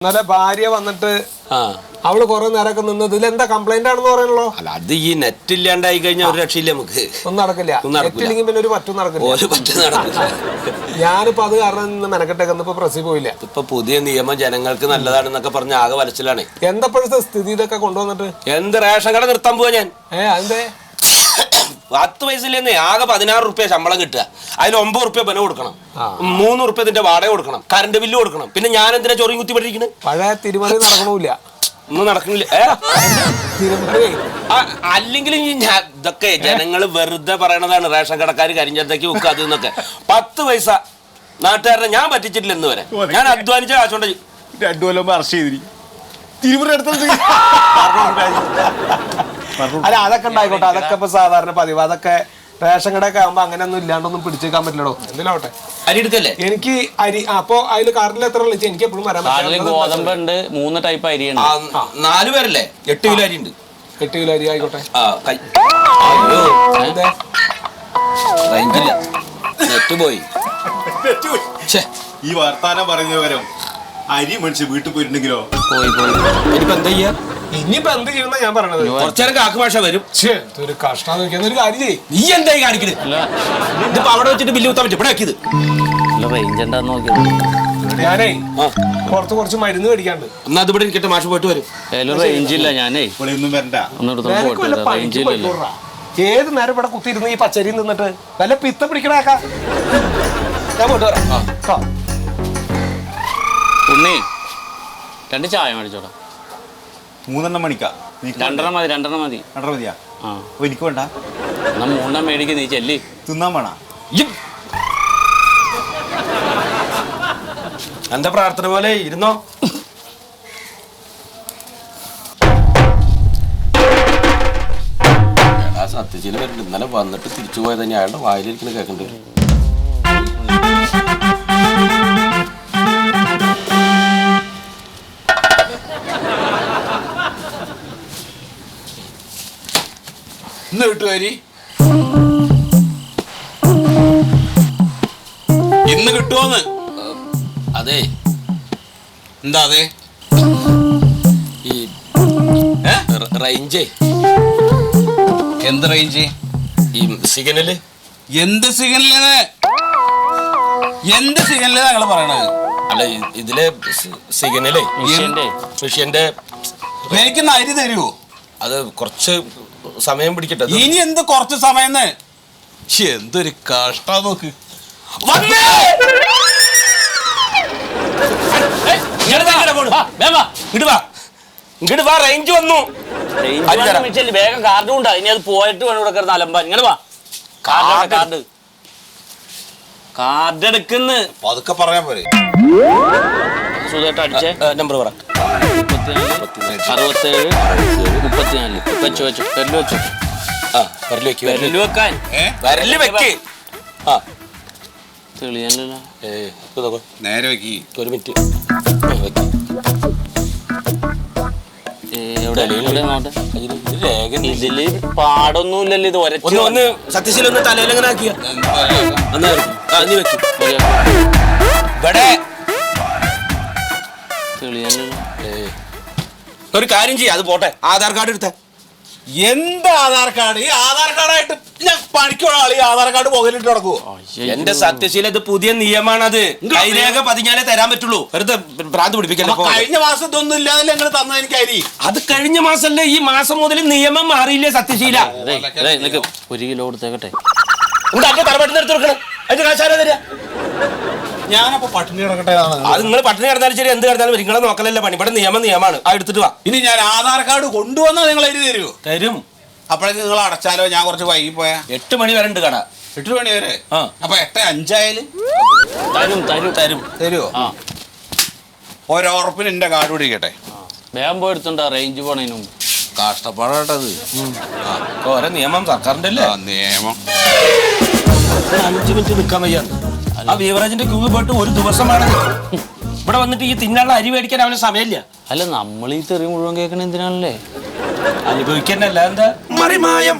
ഇന്നലെ ഭാര്യ വന്നിട്ട് അവള് കുറെ നേരമൊക്കെ നിന്ന് ഇതിൽ എന്താ കംപ്ലൈന്റ് ആണെന്ന് പറയണല്ലോ. അല്ല അത് ഈ നെറ്റ് ഇല്ലാണ്ടായി കഴിഞ്ഞാൽ ഒരു രക്ഷയില്ല നമുക്ക്. ഒന്നും നടക്കില്ല. നെറ്റില്ലെങ്കിൽ പിന്നെ ഒരു പറ്റും നടക്കില്ല. ഞാനിപ്പോ അത് കാരണം നിന്ന് മെനക്കെട്ടേക്ക് ഇപ്പൊ പ്രസി പോയില്ല. ഇപ്പൊ പുതിയ നിയമം ജനങ്ങൾക്ക് നല്ലതാണെന്നൊക്കെ പറഞ്ഞ ആകെ വലച്ചിലാണ്. എന്തപ്പോഴത്തെ സ്ഥിതി ഇതൊക്കെ കൊണ്ടുവന്നിട്ട് എന്ത് റേഷൻ കട നിർത്താൻ പോവാ ഞാൻ. അതെന്തേ 10 വയസ്സിലെന്ന് ആകെ 16 റുപ്യ ശമ്പളം കിട്ടുക. അതിന് 9 റുപ്യ ബല കൊടുക്കണം, 3 റുപ്യ ഇതിന്റെ വാടക കൊടുക്കണം, കറണ്ട് ബില്ല് കൊടുക്കണം. പിന്നെ ഞാൻ എന്തിനാ ചൊറിയും കുത്തി പഠിക്കുന്നത്? പഴയ തിരുമറി നടക്കണില്ല, ഒന്നും നടക്കണില്ല. അല്ലെങ്കിലും ഇതൊക്കെ ജനങ്ങൾ വെറുതെ പറയണതാണ്. റേഷൻ കടക്കാർ കരിഞ്ചന്തയ്ക്ക് വെക്കുക അത് എന്നൊക്കെ. 10 പൈസ നാട്ടുകാരനെ ഞാൻ പറ്റിച്ചിട്ടില്ല എന്ന് വരെ. ഞാൻ അധ്വാനിച്ച കാശുകൊണ്ട് 2 കൊല്ലം അറസ്റ്റ് ചെയ്തിരി തിരുമുറ എടുത്തത്. അല്ല അതൊക്കെ ഉണ്ടായിക്കോട്ടെ, അതൊക്കെ ഇപ്പൊ സാധാരണ പതിവ്. അതൊക്കെ റേഷൻ കടയൊക്കെ ആകുമ്പോ അങ്ങനെയൊന്നും ഇല്ലാണ്ടൊന്നും പിടിച്ചേക്കാൻ പറ്റില്ലടോ. എന്തിനാവട്ടെ അരി എടുക്കല്ലേ എനിക്ക് അരി. അപ്പൊ അതില് കാർഡിൽ എത്ര വിളിച്ചു എനിക്ക് എപ്പോഴും വരാൻ പറ്റില്ല. ഗോതമ്പുണ്ട്, 3 ടൈപ്പ് അരിയുണ്ട്. 4 പേരല്ലേ? 8 കിലോ അരി ഉണ്ട്. 8 കിലോ അരി ആയിക്കോട്ടെ. റേഞ്ചില്ല, നെറ്റ് പോയി. ഈ വർത്താനം പറയുന്ന പകരം അരി മനുഷ്യ വീട്ടിൽ പോയിട്ടുണ്ടെങ്കിലോ ഇനിയിപ്പോ എന്താ ചെയ്യാ? ഇനിയിപ്പോ എന്ത് ചെയ്യുന്ന ഞാൻ പറയണത്. കുറച്ചേരം കാക്ക് ഭാഷ വരും. ഒരു കഷ്ടം നോക്കിയ ഒരു കാര്യം ചെയ്യ്. നീ എന്തായി കാണിക്കണത്? ഇതിപ്പോ അവിടെ വെച്ചിട്ട് ബില്ല് കുത്താൻ പറ്റും. ഇവിടെ ആക്കിയത് റേഞ്ച് ഉണ്ടാന്ന് നോക്കിയത്. ഞാനേ കുറച്ച് മരുന്ന് മേടിക്കാണ്ട്. എന്നാ അതിവിടെ ഇരിക്കട്ടെ, മാഷ് പോയിട്ട് വരും. റേഞ്ച് ഇല്ല. ഞാനേ ഒന്നും വരണ്ട. റേഞ്ച് ഇല്ലല്ലോ. ഏത് നേരം ഇവിടെ കുത്തിയിരുന്ന് ഈ പച്ചരിയിൽ നിന്നിട്ട് വല്ല പിത്ത പിടിക്കണേക്കാ. ഞാൻ പോയിട്ട് വരാം. ഉണ്ണി 2 ചായ മേടിച്ചോടാ. 3 മണിക്കാ? 2 മതി. 2 മതി. 2 മതിയാ? എനിക്ക് വേണ്ട. എന്നാ 3 മേടിക്ക്. നീ ചെല്ലി തിന്നാൻ വേണ. എന്റെ പ്രാർത്ഥന പോലെ ഇരുന്നോ. സത്യശീല വരുന്നുണ്ട്. ഇന്നലെ വന്നിട്ട് തിരിച്ചു പോയത് തന്നെ അയാളുടെ വായിലിരിക്കണ കേൾക്കണ്ട്. ഇന്ന് കിട്ടുവാരി, ഇന്ന് കിട്ടുമോന്ന്? അതെ. എന്താ അതെ? ഈ റേഞ്ചേ. എന്ത് റേഞ്ച്? ഈ സിഗ്നല്. എന്ത് സിഗ്നല്? എന്ത് സിഗ്നല് ഞങ്ങള് പറയണത്? അല്ല ഇതിലെ സിഗ്നലേ മിഷ്യന്റെ. എനിക്കൊന്ന് അരി തരുമോ? അത് കുറച്ച് സമയം പിടിക്കട്ടെ. ഇനി എന്ത് കുറച്ച് സമയം? എന്തൊരു കഷ്ടാ നോക്ക്. ഇങ്ങോട്ട് വാ, റേഞ്ച് വന്നു. വേഗം കാർഡ് ഉണ്ടാ. ഇനി അത് പോയിട്ട് വേണം ഇവിടെ കിടന്ന് അലമ്പാൻ. ഇങ്ങനെ വാ. കാർഡ് എടുക്കുന്നു. അതൊക്കെ പറയാൻ പോരെ. സുഖമായിട്ട് അടിച്ചേ. നമ്പർ പറ. 67 34. വെച്ചു വെച്ചു. പെരല് വെച്ചു. പെരല് വെക്കാൻ. വരല് വെക്ക്. തെളിയല്ലോ. നേരെ വെക്കി. ഒരു മിനിറ്റ്. ഇതില് പാടൊന്നുമില്ലല്ലോ. ഇത് ഒന്ന് സത്യശീല ഒന്ന് തലയിലെങ്ങനെ ആക്കിയ നീ വെക്ക്. ഇവിടെ തെളിയല്ലോ. ഒരു കാര്യം ചെയ്യാം, അത് പോട്ടെ. ആധാർ കാർഡ് എടുത്ത. എന്ത് ആധാർ കാർഡ്? ഈ ആധാർ കാർഡായിട്ട് ഞാൻ പണിക്കുള്ള ആള് ഈ ആധാർ കാർഡ് പുകലിട്ട് നടക്കുവോ? എന്റെ സത്യശീല, ഇത് പുതിയ നിയമമാണത്. കൈരേഖ പതിഞ്ഞാലേ തരാൻ പറ്റുള്ളൂ. വെറുതെ ഭ്രാന്ത് പിടിപ്പിക്കല്ലോ. കഴിഞ്ഞ മാസം ഇതൊന്നും ഇല്ലാതെ ഞങ്ങൾ തന്ന എനിക്ക് അരി. അത് കഴിഞ്ഞ മാസല്ലേ, ഈ മാസം മുതൽ നിയമം മാറിയില്ലേ സത്യശീല? 1 കിലോ കൊടുത്തേക്കട്ടെ. അപ്പൊ തറവാട്ടിന് എടുത്ത് കൊടുക്കണം. അതിന്റെ കാശാരാ തരാ? ഞാനപ്പോ പട്ടിണി കിടക്കട്ടെ. അത് നിങ്ങൾ പട്ടിണി കിടന്നാലും ശരി, എന്ത് കിടന്നാലും നിങ്ങളെ നോക്കലല്ല പണി. ഇവിടെ നിയമമാണ്. ആ എടുത്തിട്ട് വാ. ഇനി ഞാൻ ആധാർ കാർഡ് കൊണ്ടുവന്നാൽ നിങ്ങൾ എഴുതി തരുമോ? തരും. അപ്പോഴേക്ക് നിങ്ങൾ അടച്ചാലോ? ഞാൻ കുറച്ച് വൈകി പോയാ 8 മണി വരെ ഉണ്ട് കട. 8 മണി വരെ. അപ്പൊ 8:05 ആയാലും തരുമോ? $1 എന്റെ കാർഡ് പിടിക്കട്ടെ. വേഗം പോയെടുത്തുണ്ടോ റേഞ്ച് പോണതിന് മുമ്പ്. കഷ്ടപ്പാടാട്ടത്. ഓരോ നിയമം സർക്കാരിന്റെ അല്ലേ? നിയമം 5 മിനിറ്റ് നിൽക്കാൻ വയ്യ. ആ ബീവറേജിന്റെ ക്യൂ പോയിട്ട് ഒരു ദിവസമാണ് ഇവിടെ വന്നിട്ട് ഈ തിന്നാനുള്ള അരി മേടിക്കാൻ അവന് സമയമില്ല. അല്ല, നമ്മൾ ഈ തെറി മുഴുവൻ കേൾക്കണ എന്തിനാണല്ലേ? അനുഭവിക്കന്നല്ല എന്താ മറിമായം.